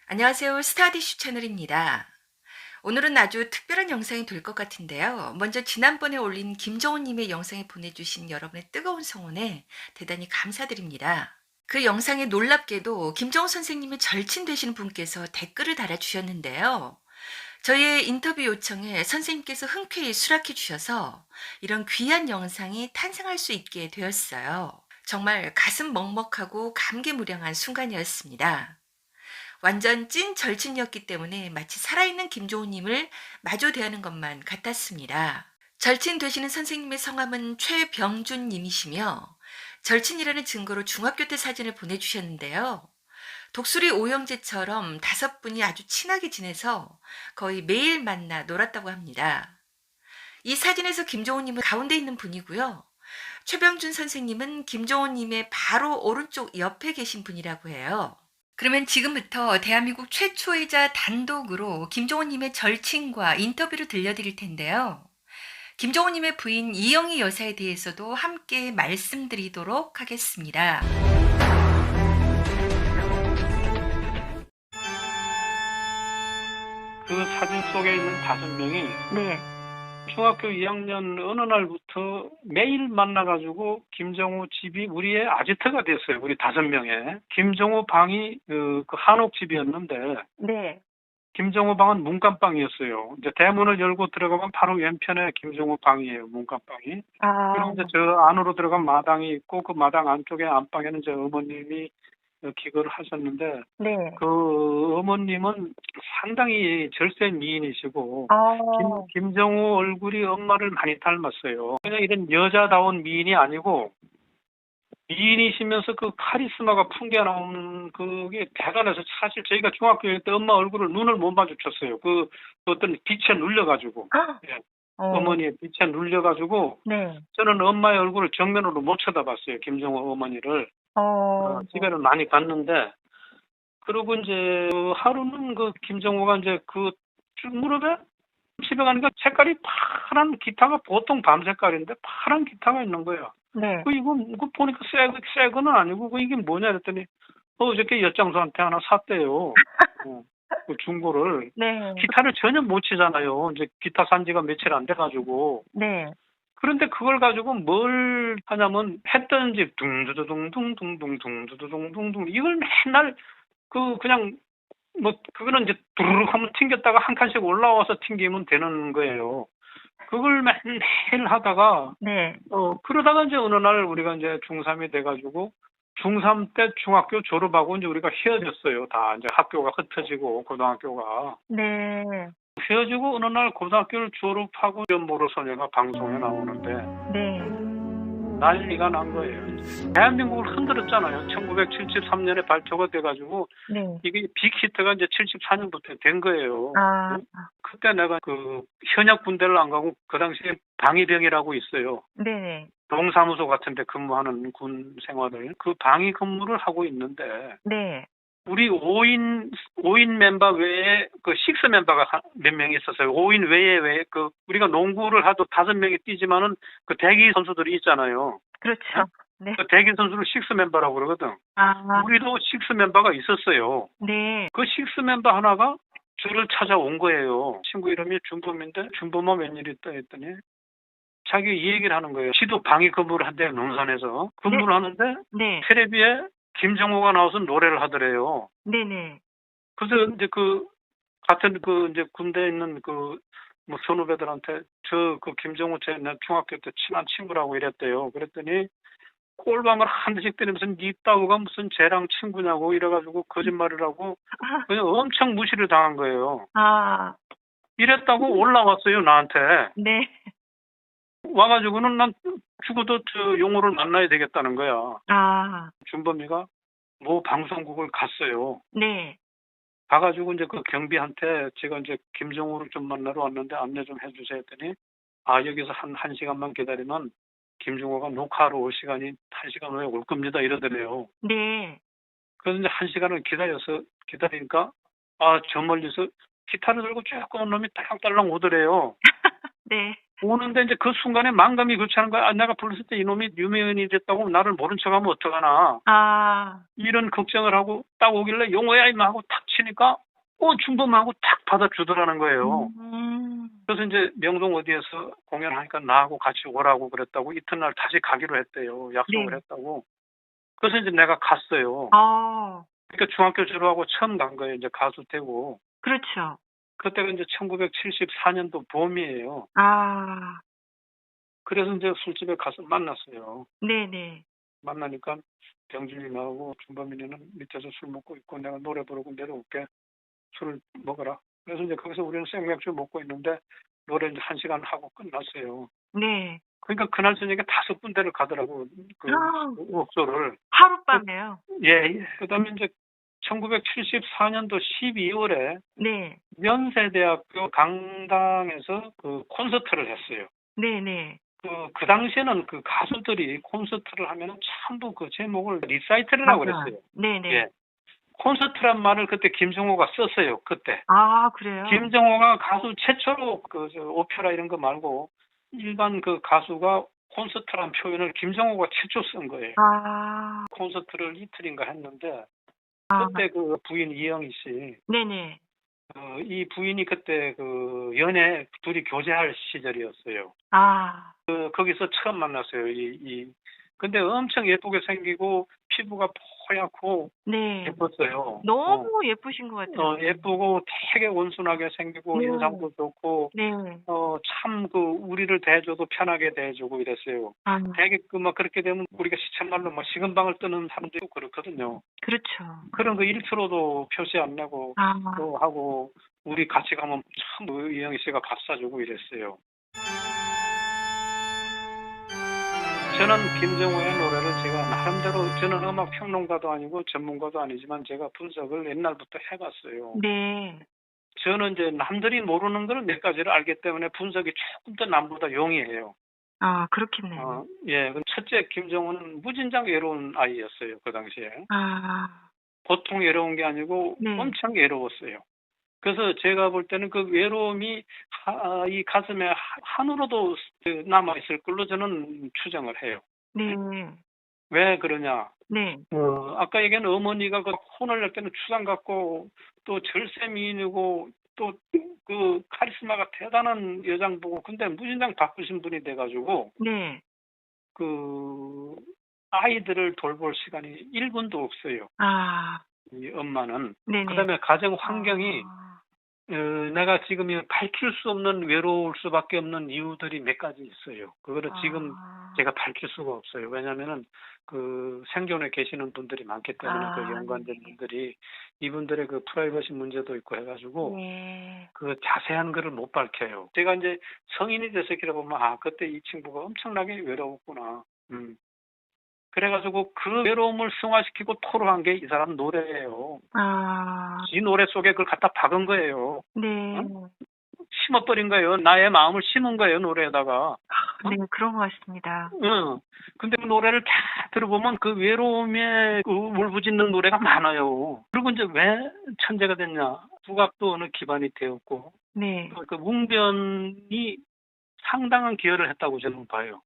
안녕하세요. 스타디슈 채널입니다. 오늘은 아주 특별한 영상이 될 것 같은데요. 먼저 지난번에 올린 김정훈님의 영상에 보내주신 여러분의 뜨거운 성원에 대단히 감사드립니다. 그 영상에 놀랍게도 김정훈 선생님의 절친 되시는 분께서 댓글을 달아주셨는데요. 저희의 인터뷰 요청에 선생님께서 흔쾌히 수락해 주셔서 이런 귀한 영상이 탄생할 수 있게 되었어요. 정말 가슴 먹먹하고 감개무량한 순간이었습니다. 완전 찐 절친이었기 때문에 마치 살아있는 김종우님을 마주 대하는 것만 같았습니다. 절친 되시는 선생님의 성함은 최병준님이시며 절친이라는 증거로 중학교 때 사진을 보내주셨는데요. 독수리 오형제처럼 5분이 아주 친하게 지내서 거의 매일 만나 놀았다고 합니다. 이 사진에서 김종우님은 가운데 있는 분이고요. 최병준 선생님은 김종우님의 바로 오른쪽 옆에 계신 분이라고 해요. 그러면 지금부터 대한민국 최초이자 단독으로 김종호님의 절친과 인터뷰를 들려드릴 텐데요. 김종호님의 부인 이영희 여사에 대해서도 함께 말씀드리도록 하겠습니다. 그 사진 속에 있는 5명이 네. 중학교 2학년 어느 날부터 매일 만나가지고 김정우 집이 우리의 아지트가 됐어요. 우리 5명에. 김정우 방이 그 한옥 집이었는데 네. 김정우 방은 문간방이었어요. 이제 대문을 열고 들어가면 바로 왼편에 김정우 방이에요. 문간방이. 아, 그리고 이제 저 안으로 들어간 마당이 있고 그 마당 안쪽에 안방에는 제 어머님이 기거를 하셨는데 네. 그 어머님은 상당히 절세 미인이시고 아, 김정우 얼굴이 엄마를 많이 닮았어요. 그냥 이런 여자다운 미인이 아니고 미인이시면서 그 카리스마가 풍겨나오는 그게 대단해서 사실 저희가 중학교 때 엄마 얼굴을 눈을 못 마주쳤어요. 그 어떤 빛에 눌려가지고 예, 어머니의 빛에 눌려가지고 네. 저는 엄마의 얼굴을 정면으로 못 쳐다봤어요. 김정우 어머니를. 집에는 많이 갔는데 그리고 이제 그 하루는 그 김정호가 이제 그 무릎에 집에 가니까 색깔이 파란 기타가 보통 밤 색깔인데 파란 기타가 있는 거야. 네. 이거 보니까 새 거는 아니고 이게 뭐냐 그랬더니 어저께 엿장수한테 하나 샀대요. 그 중고를. 네. 기타를 전혀 못 치잖아요. 이제 기타 산 지가 며칠 안 돼가지고. 네. 그런데 그걸 가지고 뭘 하냐면 했던 집 둥두두둥둥둥둥둥두두둥둥둥 이걸 맨날 그냥 뭐 그거는 이제 두루룩 하면 튕겼다가 한 칸씩 올라와서 튕기면 되는 거예요. 그걸 매일 하다가 네. 그러다가 이제 어느 날 우리가 이제 중3이 돼가지고 중3 때 중학교 졸업하고 이제 우리가 헤어졌어요. 다 이제 학교가 흩어지고 고등학교가 네. 헤어지고 어느 날 고등학교를 졸업하고 모로 소녀가 방송에 나오는데 네. 난리가 난 거예요. 대한민국을 흔들었잖아요. 1973년에 발표가 돼가지고 네. 이게 빅히트가 이제 74년부터 된 거예요. 아, 그때 내가 그 현역 군대를 안 가고 그 당시에 방위병이라고 있어요. 네. 동사무소 같은 데 근무하는 군 생활을 그 방위 근무를 하고 있는데 네. 우리 5인 멤버 외에 그 6 멤버가 몇 명 있었어요. 5인 외에 그 우리가 농구를 하도 5명이 뛰지만은 그 대기 선수들이 있잖아요. 그렇죠. 네. 그 대기 선수를 6 멤버라고 그러거든. 아, 우리도 6 멤버가 있었어요. 네. 그 6 멤버 하나가 저를 찾아온 거예요. 친구 이름이 준범인데 준범아 웬일 있다 했더니 자기 이 얘기를 하는 거예요. 지도 방위 근무를 한대요. 농산에서. 근무를 하는데 네. 텔레비에 김정호가 나와서 노래를 하더래요. 네네. 그래서 이제 그 같은 그 이제 군대에 있는 그 뭐 선후배들한테 저 그 김정호 제 중학교 때 친한 친구라고 이랬대요. 그랬더니 꼴방을 한 대씩 때리면서 니 따위가 무슨 쟤랑 친구냐고 이래가지고 거짓말을 하고 그냥 엄청 무시를 당한 거예요. 아, 이랬다고 올라왔어요 나한테. 네. 와가지고는 난 죽어도 저 용호를 만나야 되겠다는 거야. 아, 준범이가 뭐 방송국을 갔어요. 네. 가가지고 이제 그 경비한테 제가 이제 김정우를 좀 만나러 왔는데 안내 좀 해주세요 했더니 여기서 한 시간만 기다리면 김정우가 녹화하러 올 시간이 1시간 후에 올 겁니다 이러더래요. 네. 그래서 이제 1시간을 기다리니까 저 멀리서 기타를 들고 쭉 오는 놈이 딸랑딸랑 오더래요. 네. 오는데 이제 그 순간에 만감이 교차하는 거야. 아, 내가 불렀을 때 이놈이 유명인이 됐다고 나를 모른 척하면 어떡하나. 아, 이런 걱정을 하고 딱 오길래 용호야 임마 하고 탁 치니까 준범하고 탁 받아주더라는 거예요. 그래서 이제 명동 어디에서 공연하니까 나하고 같이 오라고 그랬다고 이튿날 다시 가기로 했대요. 약속을 네. 했다고. 그래서 이제 내가 갔어요. 아, 그러니까 중학교 졸업하고 처음 간 거예요. 이제 가수 되고. 그렇죠. 그때가 이제 1974년도 봄이에요. 아, 그래서 이제 술집에 가서 만났어요. 네네. 만나니까 병준이 나오고 준범이는 밑에서 술 먹고 있고 내가 노래 부르고 내려올게. 술을 먹어라. 그래서 이제 거기서 우리는 생맥주 먹고 있는데 노래 이제 1시간 하고 끝났어요. 네. 그러니까 그날 저녁에 5군데를 가더라고. 그 아, 옥소를. 하룻밤에요. 예, 예. 그다음에 이제 1974년도 12월에 네. 연세대학교 강당에서 그 콘서트를 했어요. 네네. 그 당시에는 그 가수들이 콘서트를 하면은 전부 그 제목을 리사이틀이라고 맞아요. 그랬어요. 네네. 예. 콘서트란 말을 그때 김정호가 썼어요. 그때. 아, 그래요? 김정호가 가수 최초로 오페라 이런 거 말고 일반 그 가수가 콘서트란 표현을 김정호가 최초 쓴 거예요. 아, 콘서트를 이틀인가 했는데 아, 그때 그 부인 이영희 씨, 네네. 이 부인이 그때 그 연애 둘이 교제할 시절이었어요. 아, 거기서 처음 만났어요. 근데 엄청 예쁘게 생기고 피부가 뽀얗고 네. 예뻤어요. 너무 예쁘신 것 같아요. 예쁘고 되게 온순하게 생기고 네. 인상도 좋고 네. 참 그 우리를 대해줘도 편하게 대해주고 이랬어요. 아, 되게 막 그렇게 되면 우리가 시쳇말로 막 식은방을 뜨는 사람도 있고 그렇거든요. 그렇죠. 그런 거 1%도 표시 안 내고 아, 또 하고 우리 같이 가면 참 이영희 씨가 밥 사주고 이랬어요. 저는 김정호의 노래를 제가 나름대로 저는 음악 평론가도 아니고 전문가도 아니지만 제가 분석을 옛날부터 해봤어요. 네. 저는 이제 남들이 모르는 걸 몇 가지를 알기 때문에 분석이 조금 더 남보다 용이해요. 아, 그렇겠네요. 예, 첫째 김정호는 무진장 외로운 아이였어요. 그 당시에. 아, 보통 외로운 게 아니고 네. 엄청 외로웠어요. 그래서 제가 볼 때는 그 외로움이 이 가슴에 한으로도 남아있을 걸로 저는 추정을 해요. 네. 왜 그러냐? 네. 아까 얘기한 어머니가 그 혼을 낼 때는 추상 같고 또 절세 미인이고 또 그 카리스마가 대단한 여장보고 근데 무진장 바쁘신 분이 돼가지고 네. 그 아이들을 돌볼 시간이 1분도 없어요. 아, 이 엄마는. 네네. 그다음에 가정 환경이 아, 내가 지금 밝힐 수 없는 외로울 수밖에 없는 이유들이 몇 가지 있어요. 그거를 지금 제가 밝힐 수가 없어요. 왜냐면은 그 생존에 계시는 분들이 많기 때문에 그 연관된 네. 분들이 이분들의 그 프라이버시 문제도 있고 해가지고 네. 그 자세한 거를 못 밝혀요. 제가 이제 성인이 돼서 이렇게 보면 그때 이 친구가 엄청나게 외로웠구나. 그래가지고 그 외로움을 승화시키고 토로한 게 이 사람 노래예요. 아, 이 노래 속에 그걸 갖다 박은 거예요. 네. 심어버린 거예요. 나의 마음을 심은 거예요, 노래에다가. 네, 그런 것 같습니다. 근데 그 노래를 다 들어보면 그 외로움에 그 울부짖는 노래가 많아요. 그리고 이제 왜 천재가 됐냐. 국악도 어느 기반이 되었고, 네. 그 웅변이 상당한 기여를 했다고 저는 봐요.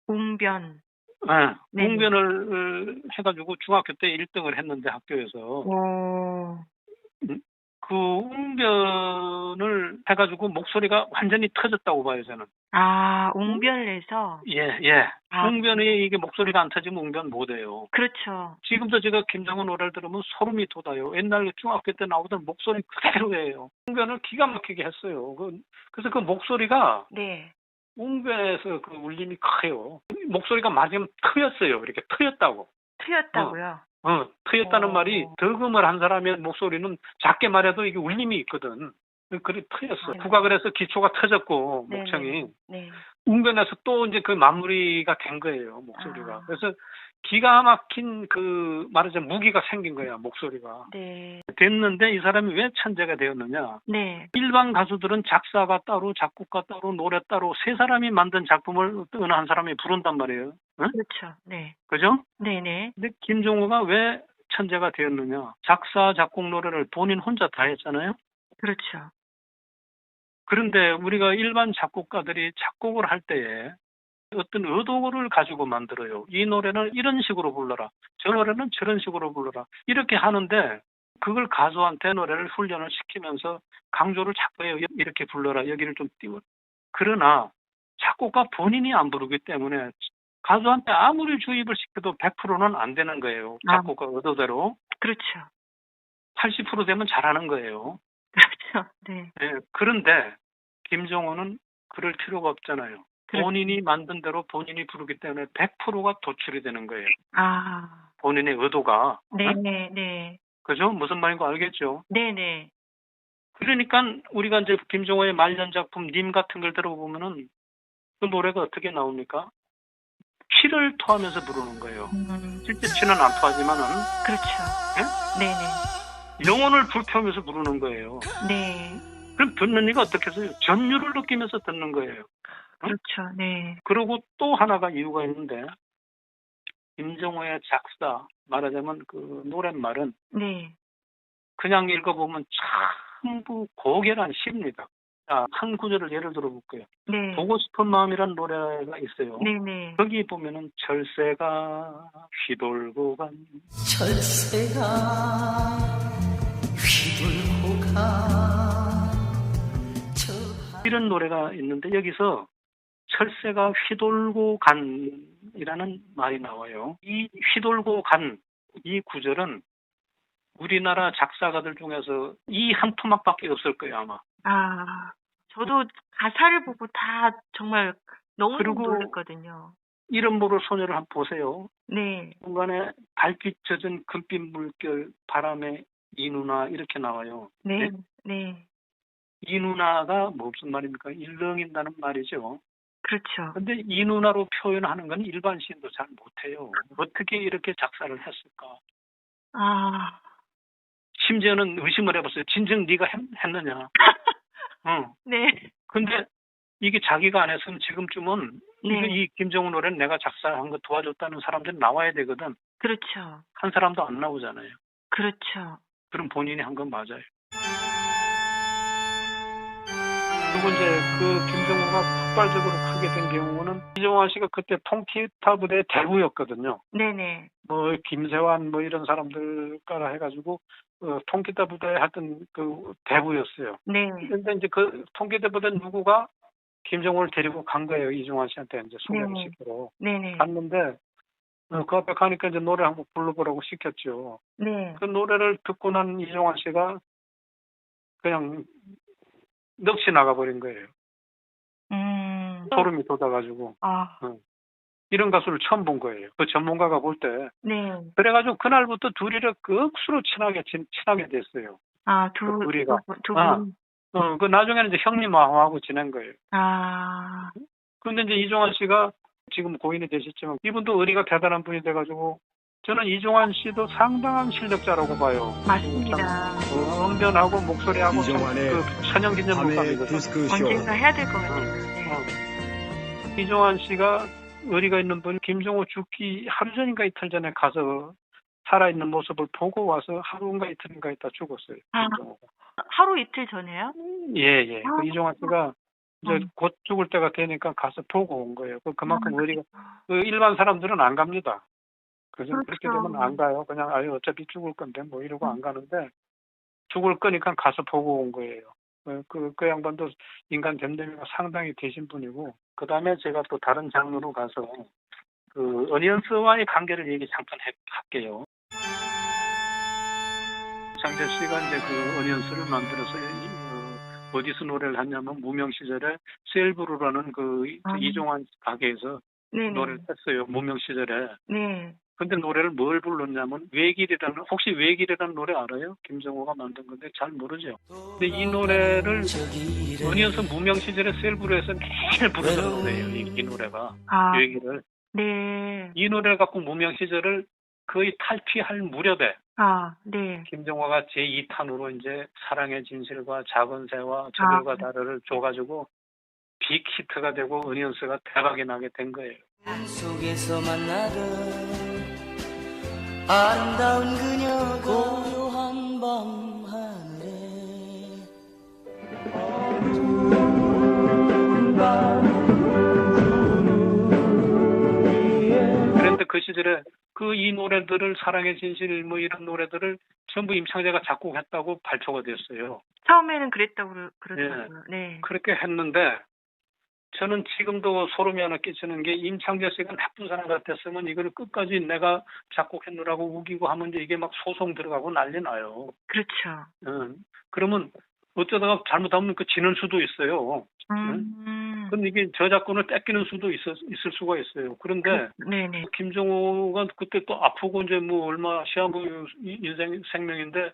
웅변. 네. 네. 웅변을 해가지고 중학교 때 1등을 했는데 학교에서. 오, 그 웅변을 해가지고 목소리가 완전히 터졌다고 봐요, 저는. 아, 웅변에서. 예. 아, 웅변이 이게 목소리가 안 터지면 웅변 못해요. 그렇죠. 지금도 제가 김정은 노래를 들으면 소름이 돋아요. 옛날 중학교 때 나오던 목소리 그대로예요. 웅변을 기가 막히게 했어요. 그래서 그 목소리가 네. 웅변에서 그 울림이 커요. 목소리가 맞으면 트였어요. 이렇게 트였다고. 트였다고요? 트였다는 말이 덕음을 한 사람의 목소리는 작게 말해도 이게 울림이 있거든. 그래 트였어. 네. 국악을 해서 기초가 터졌고 네, 목청이. 네. 웅변에서 또 이제 그 마무리가 된 거예요, 목소리가. 아. 그래서 기가 막힌 말하자면 무기가 생긴 거야, 목소리가. 네. 됐는데 이 사람이 왜 천재가 되었느냐. 네. 일반 가수들은 작사가 따로, 작곡가 따로, 노래 따로 세 사람이 만든 작품을 어느 한 사람이 부른단 말이에요. 응? 그렇죠. 네. 그죠? 네네. 근데 김종호가 왜 천재가 되었느냐. 작사, 작곡, 노래를 본인 혼자 다 했잖아요. 그렇죠. 그런데 우리가 일반 작곡가들이 작곡을 할 때에 어떤 의도를 가지고 만들어요. 이 노래는 이런 식으로 불러라. 저 노래는 저런 식으로 불러라. 이렇게 하는데 그걸 가수한테 노래를 훈련을 시키면서 강조를 자꾸 해요. 이렇게 불러라. 여기를 좀 띄워. 그러나 작곡가 본인이 안 부르기 때문에 가수한테 아무리 주입을 시켜도 100%는 안 되는 거예요. 작곡가 의도대로. 그렇죠. 80% 되면 잘하는 거예요. 그렇죠. 네. 네, 그런데 김정호는 그럴 필요가 없잖아요. 그렇죠. 본인이 만든 대로 본인이 부르기 때문에 100%가 도출이 되는 거예요. 아, 본인의 의도가. 네네, 네. 그죠? 무슨 말인지 알겠죠? 네네. 그러니까 우리가 이제 김정호의 말년 작품 님 같은 걸 들어보면은 그 노래가 어떻게 나옵니까? 피를 토하면서 부르는 거예요. 실제 피는 안 토하지만은 그렇죠. 네네. 영혼을 불태우면서 부르는 거예요. 네. 그럼 듣는 이가 어떻게 해서요? 전율을 느끼면서 듣는 거예요. 그렇죠. 네. 그리고 또 하나가 이유가 있는데 김정호의 작사, 말하자면 그 노랫말은 네. 그냥 읽어보면 전부 고결한 시입니다. 자, 한 구절을 예를 들어볼게요. 네. 보고 싶은 마음이란 노래가 있어요. 네네. 거기 보면은 철새가 휘돌고 간 철새가 휘돌고 가 이런 노래가 있는데 여기서 철새가 휘돌고 간이라는 말이 나와요. 이 휘돌고 간 이 구절은 우리나라 작사가들 중에서 이 한 토막밖에 없을 거예요, 아마. 아, 저도 가사를 보고 다 정말 너무 그리고 놀랐거든요. 이름 모를 소녀를 한번 보세요. 네. 중간에 발빛 젖은 금빛 물결 바람에 이 누나 이렇게 나와요. 네. 네. 이 누나가 무슨 말입니까? 일렁인다는 말이죠. 그렇죠. 근데 이 누나로 표현하는 건 일반 시인도 잘 못해요. 어떻게 이렇게 작사를 했을까? 아, 심지어는 의심을 해봤어요. 진정 네가 했느냐? 응. 네. 근데 이게 자기가 안 했으면 지금쯤은 네. 이 김정은 노래는 내가 작사한 거 도와줬다는 사람들이 나와야 되거든. 그렇죠. 한 사람도 안 나오잖아요. 그렇죠. 그럼 본인이 한 건 맞아요. 그리고 이제 그 김정은가 폭발적으로 크게 된 경우는 이정환 씨가 그때 통기타 부대 대부였거든요. 네네. 뭐 김세환 뭐 이런 사람들 까라 해가지고 통기타 부대에 하던 그 대부였어요. 네. 그런데 이제 그 통기타 부대 누구가 김정은을 데리고 간 거예요. 이정환 씨한테 이제 소개를 네. 시키러 네네. 갔는데 그 앞에 가니까 이제 노래 한곡 불러보라고 시켰죠. 네. 그 노래를 듣고 난 이정환 씨가 그냥 넋이 나가버린 거예요. 소름이 돋아가지고 아, 이런 가수를 처음 본 거예요. 그 전문가가 볼 때. 네. 그래가지고 그날부터 둘이를 억수로 친하게 됐어요. 아, 그 우리가. 두 분. 그 나중에는 이제 형님하고 지낸 거예요. 아, 그런데 이제 이종환 씨가 지금 고인이 되셨지만 이분도 의리가 대단한 분이 돼가지고 저는 이종환 씨도 상당한 실력자라고 봐요. 맞습니다. 언변하고 목소리하고 이종환의 그 천연기념물감이거든요. 디스크쇼. 언젠가 해야 될 것 같아요. 네. 이종환 씨가 의리가 있는 분 김정호 죽기 하루 전인가 이틀 전에 가서 살아있는 모습을 보고 와서 하루인가 이틀인가 있다 죽었어요. 아. 김정호가. 하루 이틀 전에요? 예. 아. 그 이종환 씨가 이제 곧 죽을 때가 되니까 가서 보고 온 거예요. 그만큼 의리가 그 일반 사람들은 안 갑니다. 그렇게 되면 안 가요. 그냥 아유 어차피 죽을 건데 뭐 이러고 안 가는데 죽을 거니까 가서 보고 온 거예요. 그 양반도 인간 됨됨이가 상당히 되신 분이고 그 다음에 제가 또 다른 장르로 가서 그 어니언스와의 관계를 얘기 잠깐 할게요. 장재 씨가 이제 그 어니언스를 만들어서 어디서 노래를 했냐면 무명 시절에 셀브루라는 그 이종환 가게에서 네네. 노래를 했어요. 무명 시절에. 네. 근데 노래를 뭘 불렀냐면 외길이라는 혹시 외길이라는 노래 알아요? 김정호가 만든 건데 잘 모르죠. 근데 이 노래를 어니언스 무명 시절에 셀브루에서 매일 부르던 노래예요. 이 노래가 외길을. 네. 이 노래를 갖고 무명 시절을 거의 탈피할 무렵에 네. 김정호가 제2탄으로 이제 사랑의 진실과 작은 새와 저들과 다르를 줘가지고 빅히트가 되고 어니언스가 대박이 나게 된 거예요. 속에서 만나던 아름다운 그녀가 고요한 밤 하늘에 시절에 그 이 노래들을 사랑의 진실 뭐 이런 노래들을 전부 임창재가 작곡했다고 발표가 됐어요. 처음에는 그랬다고 그러더라고요. 네. 그렇게 했는데 저는 지금도 소름이 하나 끼치는 게 임창재 씨가 나쁜 사람 같았으면 이걸 끝까지 내가 작곡했느라고 우기고 하면 이제 이게 막 소송 들어가고 난리 나요. 그렇죠. 그러면 어쩌다가 잘못하면 그 지는 수도 있어요. 근데 이게 저작권을 뺏기는 수도 있을 수가 있어요. 그런데 네네. 김정호가 그때 또 아프고 이제 뭐 얼마 시한부 인생 생명인데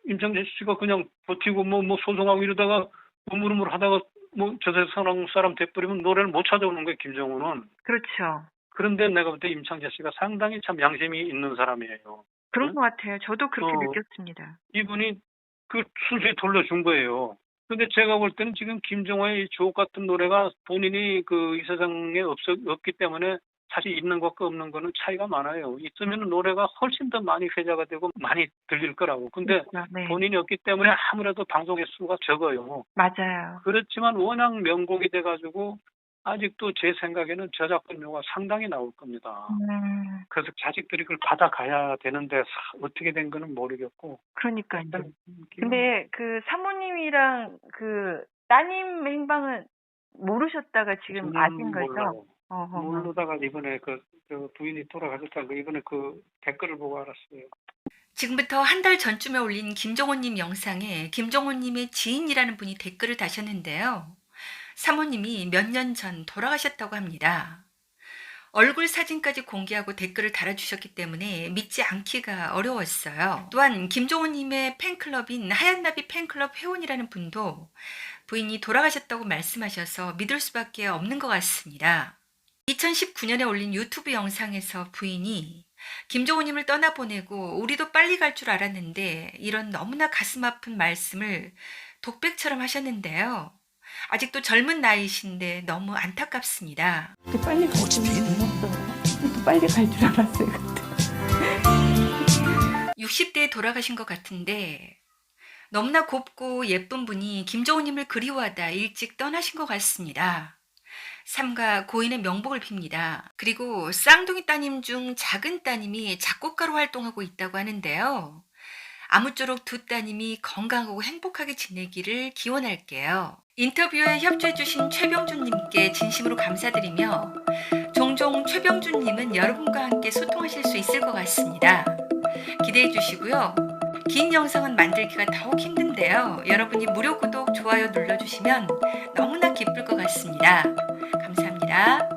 임창재 씨가 그냥 버티고 뭐 소송하고 이러다가 우물우물 하다가 뭐 저세상 사람 돼버리면 노래를 못 찾아오는 거예요, 김정호는. 그렇죠. 그런데 내가 볼 때 임창재 씨가 상당히 참 양심이 있는 사람이에요. 그런 것 같아요. 저도 그렇게 어. 느꼈습니다. 이분이 그 순수히 돌려준 거예요. 근데 제가 볼 때는 지금 김정호의 이 주옥 같은 노래가 본인이 그 이 세상에 없기 때문에 사실 있는 것과 없는 거는 차이가 많아요. 있으면 노래가 훨씬 더 많이 회자가 되고 많이 들릴 거라고. 근데 그렇죠. 네. 본인이 없기 때문에 아무래도 방송 횟수가 적어요. 맞아요. 그렇지만 워낙 명곡이 돼가지고 아직도 제 생각에는 저작권료가 상당히 나올 겁니다. 그래서 자식들이 그걸 받아가야 되는데 어떻게 된 거는 모르겠고. 그러니까요. 일단 근데 그 사모님이랑 그 따님 행방은 모르셨다가 지금 저는 아신 거죠? 몰라요. 어허. 모르다가 이번에 저 부인이 돌아가셨다고 이번에 그 댓글을 보고 알았어요. 지금부터 한 달 전쯤에 올린 김정호님 영상에 김정호님의 지인이라는 분이 댓글을 다셨는데요. 사모님이 몇 년 전 돌아가셨다고 합니다. 얼굴 사진까지 공개하고 댓글을 달아주셨기 때문에 믿지 않기가 어려웠어요. 또한 김종호님의 팬클럽인 하얀나비 팬클럽 회원이라는 분도 부인이 돌아가셨다고 말씀하셔서 믿을 수밖에 없는 것 같습니다. 2019년에 올린 유튜브 영상에서 부인이 김종호님을 떠나보내고 우리도 빨리 갈 줄 알았는데 이런 너무나 가슴 아픈 말씀을 독백처럼 하셨는데요. 아직도 젊은 나이신데 너무 안타깝습니다. 빨리 빨리 갈 줄 알았어요. 60대에 돌아가신 것 같은데 너무나 곱고 예쁜 분이 김정호님을 그리워하다 일찍 떠나신 것 같습니다. 삼가 고인의 명복을 빕니다. 그리고 쌍둥이 따님 중 작은 따님이 작곡가로 활동하고 있다고 하는데요. 아무쪼록 두 따님이 건강하고 행복하게 지내기를 기원할게요. 인터뷰에 협조해주신 최병준님께 진심으로 감사드리며 종종 최병준님은 여러분과 함께 소통하실 수 있을 것 같습니다. 기대해 주시고요. 긴 영상은 만들기가 더욱 힘든데요. 여러분이 무료 구독, 좋아요 눌러주시면 너무나 기쁠 것 같습니다. 감사합니다.